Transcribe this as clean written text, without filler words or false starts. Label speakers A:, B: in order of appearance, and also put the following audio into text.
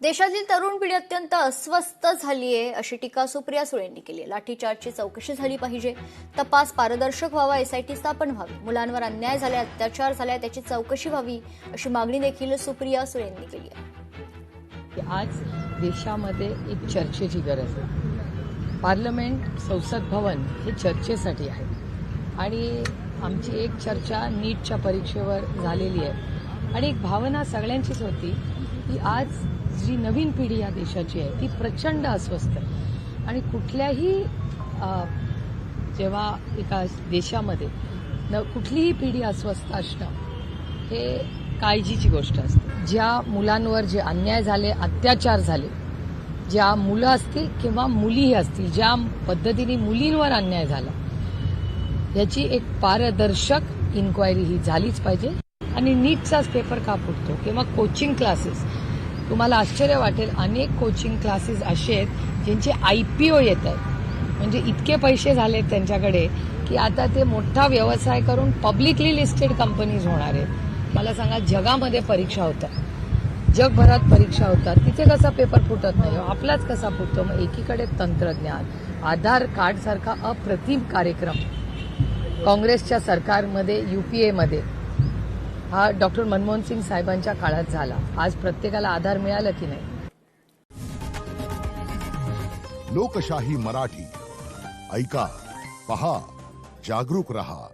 A: देशातील तरुण पिढी अत्यंत अस्वस्थ झाली आहे अशी टीका सुप्रिया सुळेंनी केली आहे। लाठीचार्जची चौकशी झाली पाहिजे, तपास पारदर्शक व्हावा, एसआयटी स्थापन व्हावी, मुलांवर अन्याय झाला, अत्याचार झाला त्याची चौकशी व्हावी अशी मागणी देखील सुप्रिया सुळेंनी केली आहे।
B: आज देशामध्ये एक चर्चेची गरज आहे। पार्लमेंट, संसद भवन हे चर्चेसाठी आहे आणि आमची एक चर्चा नीटच्या परीक्षेवर झालेली आहे आणि एक भावना सगळ्यांचीच होती की आज जी नवीन पिढी या देशाची आहे ती प्रचंड अस्वस्थ आहे आणि कुठल्याही जेव्हा एका देशामध्ये कुठलीही पिढी अस्वस्थ असणं हे काळजीची गोष्ट असते। ज्या मुलांवर जे अन्याय झाले, अत्याचार झाले, ज्या मुलं असतील किंवा मुलीही असतील, ज्या पद्धतीने मुलींवर अन्याय झाला याची एक पारदर्शक इन्क्वायरी ही झालीच पाहिजे। आणि नीटचाच पेपर का फुटतो किंवा कोचिंग क्लासेस, तुम्हाला आश्चर्य वाटेल, अनेक कोचिंग क्लासेस असे आहेत ज्यांचे IPO येत आहेत, म्हणजे इतके पैसे झालेत त्यांच्याकडे की आता ते मोठा व्यवसाय करून पब्लिकली लिस्टेड कंपनीज होणार आहेत। मला सांगा, जगामध्ये परीक्षा होतात, जगभरात परीक्षा होतात, तिथे कसा पेपर फुटत नाही, आपलाच कसा फुटतो? मग एकीकडे तंत्रज्ञान, आधार कार्ड सारखा अप्रतिम कार्यक्रम काँग्रेसच्या सरकारमध्ये, UPA मध्ये हा डॉक्टर मनमोहन सिंग साहेबांच्या काळात झाला। आज प्रत्येकाला आधार मिळाला की नाही?
C: लोकशाही मराठी ऐका, पहा, जागरूक रहा।